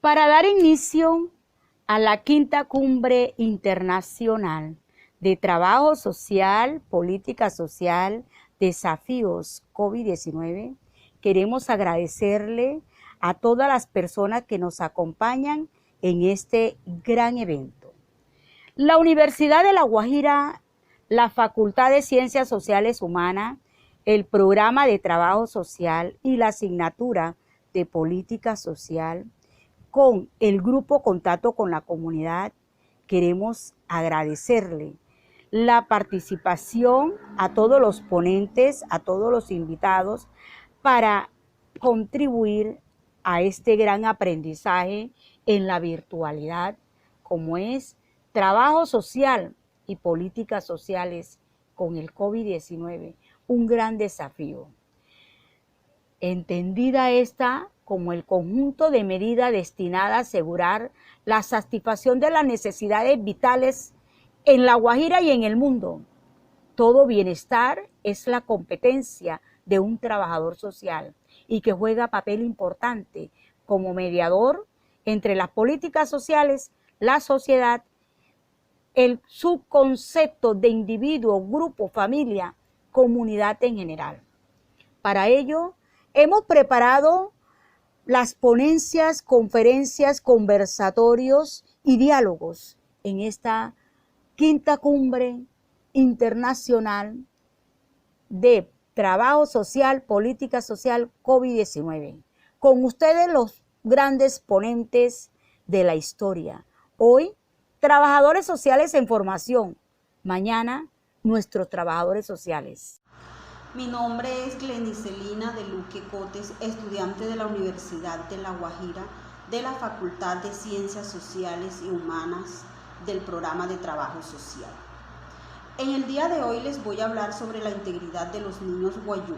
Para dar inicio a la quinta cumbre internacional de trabajo social, política social, desafíos COVID-19, queremos agradecerle a todas las personas que nos acompañan en este gran evento. La Universidad de La Guajira, la Facultad de Ciencias Sociales Humanas, el Programa de Trabajo Social y la asignatura de Política Social, con el Grupo Contacto con la Comunidad, queremos agradecerle la participación a todos los ponentes, a todos los invitados, para contribuir a este gran aprendizaje en la virtualidad, como es trabajo social y políticas sociales con el COVID-19, un gran desafío. Entendida esta como el conjunto de medidas destinadas a asegurar la satisfacción de las necesidades vitales en La Guajira y en el mundo. Todo bienestar es la competencia de un trabajador social y que juega papel importante como mediador entre las políticas sociales, la sociedad, el subconcepto de individuo, grupo, familia, comunidad en general. Para ello, hemos preparado las ponencias, conferencias, conversatorios y diálogos en esta quinta cumbre internacional de trabajo social, política social, COVID-19. Con ustedes los grandes ponentes de la historia. Hoy, trabajadores sociales en formación. Mañana, nuestros trabajadores sociales. Mi nombre es Glenicelina de Luque Cotes, estudiante de la Universidad de La Guajira, de la Facultad de Ciencias Sociales y Humanas del Programa de Trabajo Social. En el día de hoy les voy a hablar sobre la integridad de los niños guayú,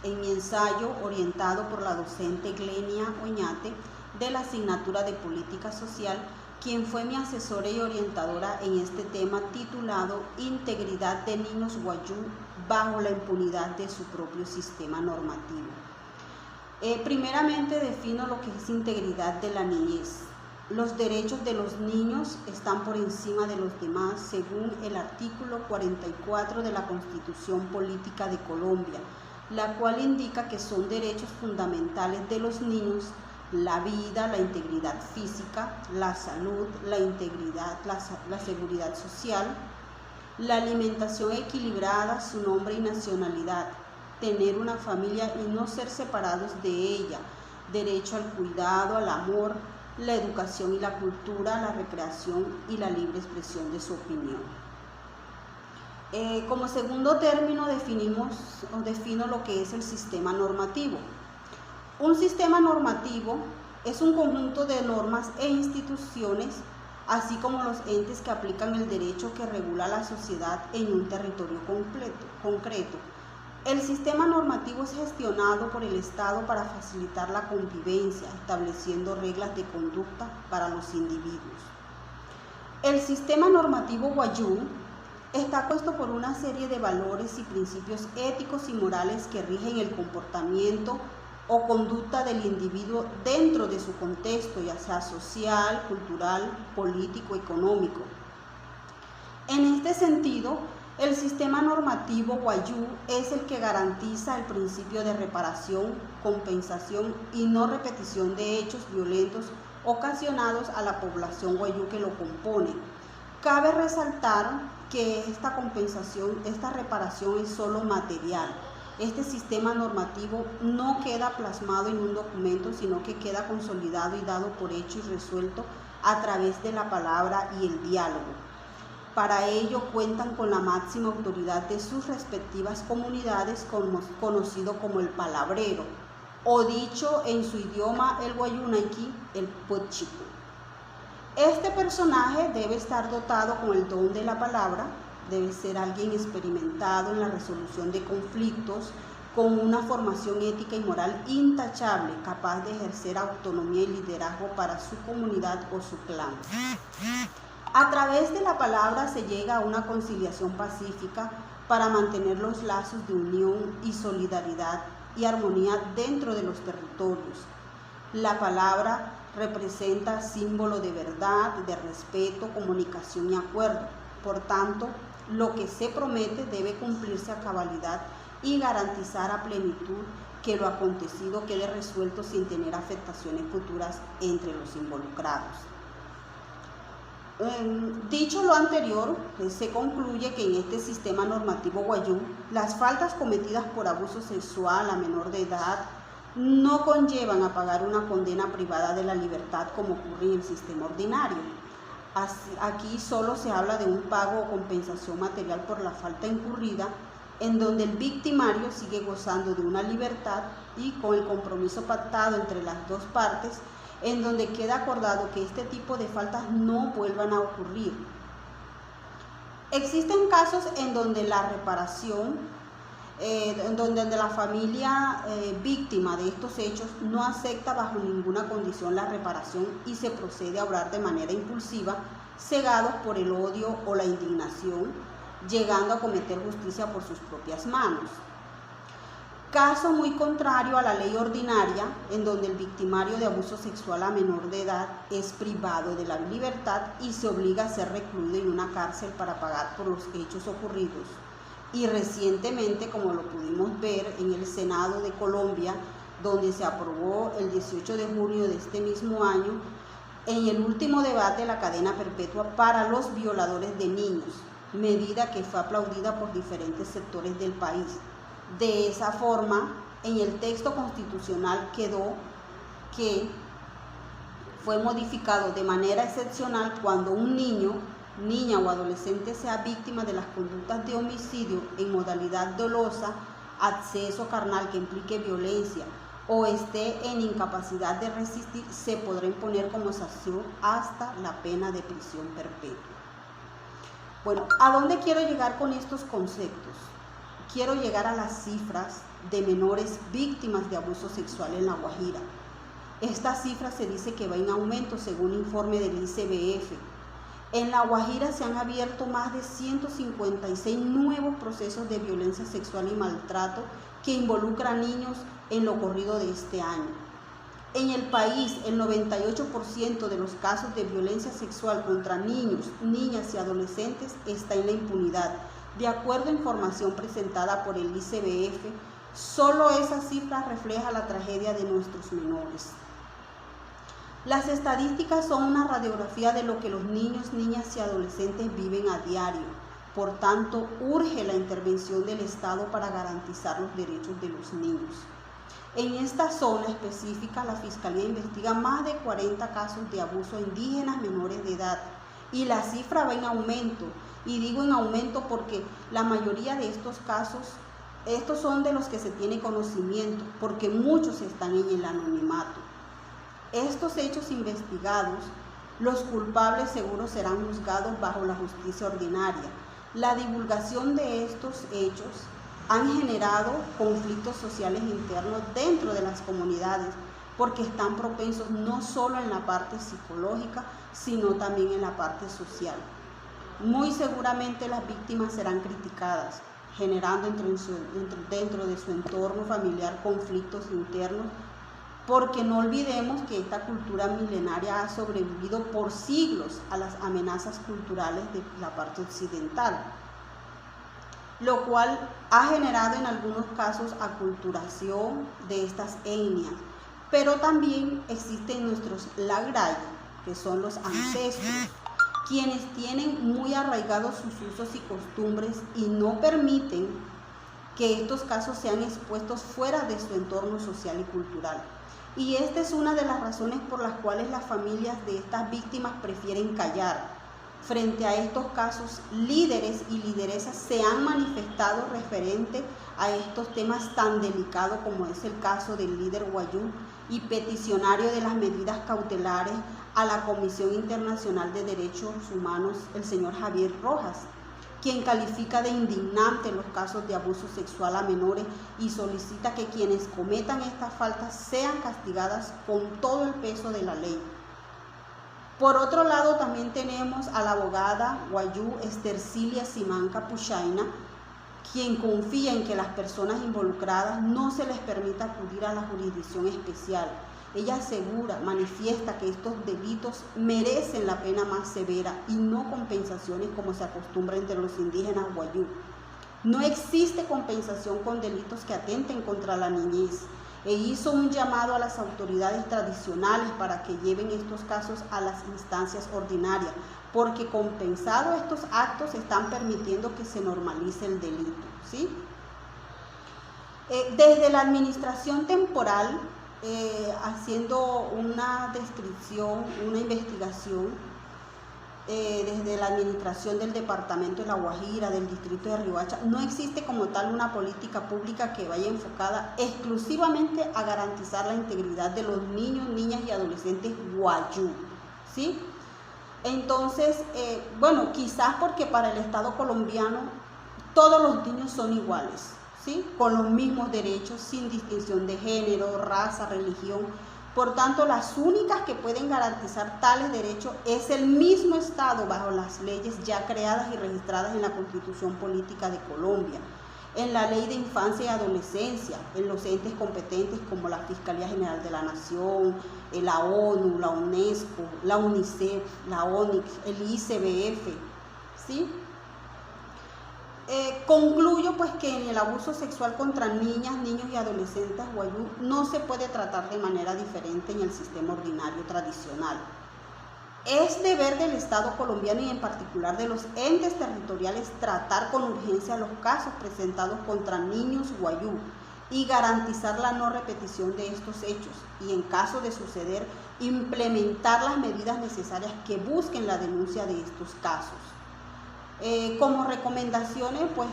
en mi ensayo orientado por la docente Glenia Oñate de la asignatura de Política Social, quien fue mi asesora y orientadora en este tema titulado Integridad de niños guayú bajo la impunidad de su propio sistema normativo. Primeramente defino lo que es integridad de la niñez. Los derechos de los niños están por encima de los demás según el artículo 44 de la Constitución Política de Colombia, la cual indica que son derechos fundamentales de los niños la vida, la integridad física, la salud, la integridad, la seguridad social, la alimentación equilibrada, su nombre y nacionalidad, tener una familia y no ser separados de ella, derecho al cuidado, al amor, la educación y la cultura, la recreación y la libre expresión de su opinión. Como segundo término defino lo que es el sistema normativo. Un sistema normativo es un conjunto de normas e instituciones, así como los entes que aplican el derecho que regula la sociedad en un territorio concreto. El sistema normativo es gestionado por el Estado para facilitar la convivencia, estableciendo reglas de conducta para los individuos. El sistema normativo guayú está compuesto por una serie de valores y principios éticos y morales que rigen el comportamiento o conducta del individuo dentro de su contexto, ya sea social, cultural, político, económico. En este sentido, el sistema normativo guayú es el que garantiza el principio de reparación, compensación y no repetición de hechos violentos ocasionados a la población guayú que lo compone. Cabe resaltar que esta compensación, esta reparación es solo material. Este sistema normativo no queda plasmado en un documento, sino que queda consolidado y dado por hecho y resuelto a través de la palabra y el diálogo. Para ello cuentan con la máxima autoridad de sus respectivas comunidades, conocido como el palabrero, o dicho en su idioma el guayunaiki, el puchico. Este personaje debe estar dotado con el don de la palabra, debe ser alguien experimentado en la resolución de conflictos, con una formación ética y moral intachable, capaz de ejercer autonomía y liderazgo para su comunidad o su clan. A través de la palabra se llega a una conciliación pacífica para mantener los lazos de unión y solidaridad y armonía dentro de los territorios. La palabra representa símbolo de verdad, de respeto, comunicación y acuerdo. Por tanto, lo que se promete debe cumplirse a cabalidad y garantizar a plenitud que lo acontecido quede resuelto sin tener afectaciones futuras entre los involucrados. Dicho lo anterior, se concluye que en este sistema normativo guayú, las faltas cometidas por abuso sexual a menor de edad no conllevan a pagar una condena privada de la libertad como ocurre en el sistema ordinario. Aquí solo se habla de un pago o compensación material por la falta incurrida, en donde el victimario sigue gozando de una libertad y con el compromiso pactado entre las dos partes, en donde queda acordado que este tipo de faltas no vuelvan a ocurrir. Existen casos en donde la reparación, donde la familia víctima de estos hechos no acepta bajo ninguna condición la reparación y se procede a obrar de manera impulsiva, cegados por el odio o la indignación, llegando a cometer justicia por sus propias manos. Caso muy contrario a la ley ordinaria, en donde el victimario de abuso sexual a menor de edad es privado de la libertad y se obliga a ser recluido en una cárcel para pagar por los hechos ocurridos. Y recientemente, como lo pudimos ver en el Senado de Colombia, donde se aprobó el 18 de junio de este mismo año, en el último debate, la cadena perpetua para los violadores de niños, medida que fue aplaudida por diferentes sectores del país. De esa forma, en el texto constitucional quedó que fue modificado de manera excepcional cuando un niño, niña o adolescente sea víctima de las conductas de homicidio en modalidad dolosa, acceso carnal que implique violencia o esté en incapacidad de resistir, se podrá imponer como sanción hasta la pena de prisión perpetua. Bueno, ¿a dónde quiero llegar con estos conceptos? Quiero llegar a las cifras de menores víctimas de abuso sexual en La Guajira. Esta cifra se dice que va en aumento según informe del ICBF. En La Guajira se han abierto más de 156 nuevos procesos de violencia sexual y maltrato que involucran niños en lo corrido de este año. En el país, el 98% de los casos de violencia sexual contra niños, niñas y adolescentes está en la impunidad. De acuerdo a información presentada por el ICBF, solo esa cifra refleja la tragedia de nuestros menores. Las estadísticas son una radiografía de lo que los niños, niñas y adolescentes viven a diario. Por tanto, urge la intervención del Estado para garantizar los derechos de los niños. En esta zona específica, la Fiscalía investiga más de 40 casos de abuso a indígenas menores de edad y la cifra va en aumento. Y digo en aumento porque la mayoría de estos casos, estos son de los que se tiene conocimiento, porque muchos están en el anonimato. Estos hechos investigados, los culpables seguros serán juzgados bajo la justicia ordinaria. La divulgación de estos hechos han generado conflictos sociales internos dentro de las comunidades, porque están propensos no solo en la parte psicológica, sino también en la parte social. Muy seguramente las víctimas serán criticadas, generando dentro de su entorno familiar conflictos internos, porque no olvidemos que esta cultura milenaria ha sobrevivido por siglos a las amenazas culturales de la parte occidental, lo cual ha generado en algunos casos aculturación de estas etnias, pero también existen nuestros lagrayos, que son los ancestros, quienes tienen muy arraigados sus usos y costumbres y no permiten que estos casos sean expuestos fuera de su entorno social y cultural. Y esta es una de las razones por las cuales las familias de estas víctimas prefieren callar. Frente a estos casos, líderes y lideresas se han manifestado referente a estos temas tan delicados como es el caso del líder guayú y peticionario de las medidas cautelares a la Comisión Internacional de Derechos Humanos, el señor Javier Rojas, quien califica de indignante los casos de abuso sexual a menores y solicita que quienes cometan estas faltas sean castigadas con todo el peso de la ley. Por otro lado, también tenemos a la abogada guayú Estercilia Simanca Puchaina, quien confía en que las personas involucradas no se les permita acudir a la jurisdicción especial Ella asegura, manifiesta que estos delitos merecen la pena más severa y no compensaciones como se acostumbra entre los indígenas wayú. No existe compensación con delitos que atenten contra la niñez, e hizo un llamado a las autoridades tradicionales para que lleven estos casos a las instancias ordinarias, porque compensados estos actos están permitiendo que se normalice el delito, ¿sí? Desde la administración temporal, haciendo una descripción, una investigación, desde la administración del departamento de La Guajira, del distrito de Riohacha, no existe como tal una política pública que vaya enfocada exclusivamente a garantizar la integridad de los niños, niñas y adolescentes wayú, ¿sí? Entonces, bueno, quizás porque para el Estado colombiano todos los niños son iguales, ¿sí? Con los mismos derechos, sin distinción de género, raza, religión. Por tanto, las únicas que pueden garantizar tales derechos es el mismo Estado bajo las leyes ya creadas y registradas en la Constitución Política de Colombia, en la Ley de Infancia y Adolescencia, en los entes competentes como la Fiscalía General de la Nación, la ONU, la UNESCO, la UNICEF, la ONIC, el ICBF, ¿sí? Concluyo pues que en el abuso sexual contra niñas, niños y adolescentes wayú no se puede tratar de manera diferente en el sistema ordinario tradicional. Es deber del Estado colombiano y en particular de los entes territoriales tratar con urgencia los casos presentados contra niños wayú y garantizar la no repetición de estos hechos y en caso de suceder implementar las medidas necesarias que busquen la denuncia de estos casos. Como recomendaciones, pues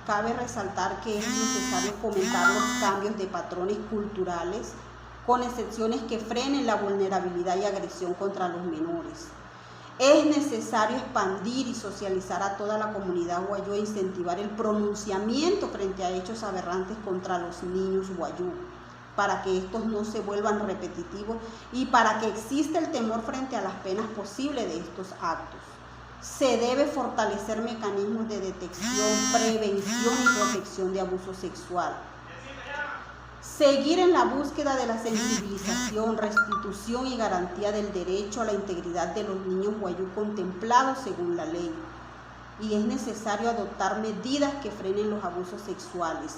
cabe resaltar que es necesario fomentar los cambios de patrones culturales con excepciones que frenen la vulnerabilidad y agresión contra los menores. Es necesario expandir y socializar a toda la comunidad wayú e incentivar el pronunciamiento frente a hechos aberrantes contra los niños wayú, para que estos no se vuelvan repetitivos y para que exista el temor frente a las penas posibles de estos actos. Se debe fortalecer mecanismos de detección, prevención y protección de abuso sexual. Seguir en la búsqueda de la sensibilización, restitución y garantía del derecho a la integridad de los niños wayú contemplados según la ley. Y es necesario adoptar medidas que frenen los abusos sexuales.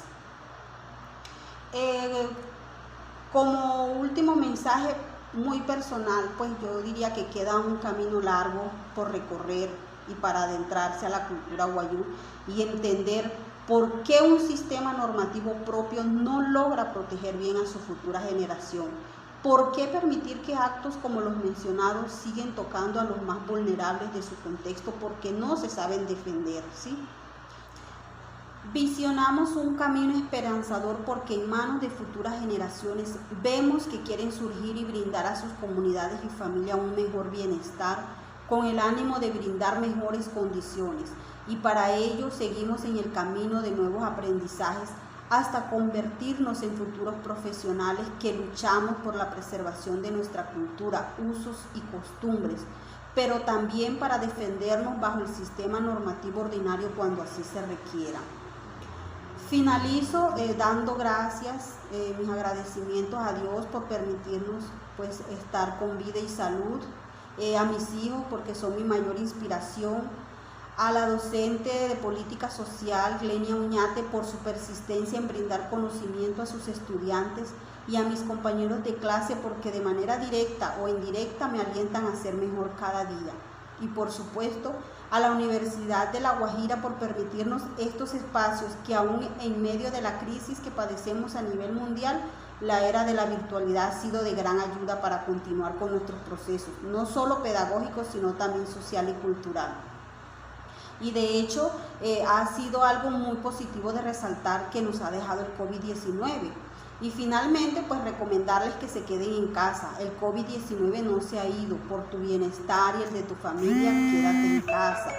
Como último mensaje muy personal, pues yo diría que queda un camino largo por recorrer y para adentrarse a la cultura wayú y entender por qué un sistema normativo propio no logra proteger bien a su futura generación. ¿Por qué permitir que actos como los mencionados siguen tocando a los más vulnerables de su contexto porque no se saben defender, ¿sí? Visionamos un camino esperanzador porque en manos de futuras generaciones vemos que quieren surgir y brindar a sus comunidades y familias un mejor bienestar con el ánimo de brindar mejores condiciones y para ello seguimos en el camino de nuevos aprendizajes hasta convertirnos en futuros profesionales que luchamos por la preservación de nuestra cultura, usos y costumbres, pero también para defendernos bajo el sistema normativo ordinario cuando así se requiera. Finalizo dando gracias, mis agradecimientos a Dios por permitirnos pues estar con vida y salud, a mis hijos porque son mi mayor inspiración, a la docente de política social, Glenia Uñate, por su persistencia en brindar conocimiento a sus estudiantes y a mis compañeros de clase porque de manera directa o indirecta me alientan a ser mejor cada día. Y por supuesto, a la Universidad de La Guajira por permitirnos estos espacios que aún en medio de la crisis que padecemos a nivel mundial, la era de la virtualidad ha sido de gran ayuda para continuar con nuestros procesos, no solo pedagógicos, sino también social y cultural. Y de hecho, ha sido algo muy positivo de resaltar que nos ha dejado el COVID-19. Y finalmente, pues recomendarles que se queden en casa. El COVID-19 no se ha ido. Por tu bienestar y el de tu familia, quédate en casa.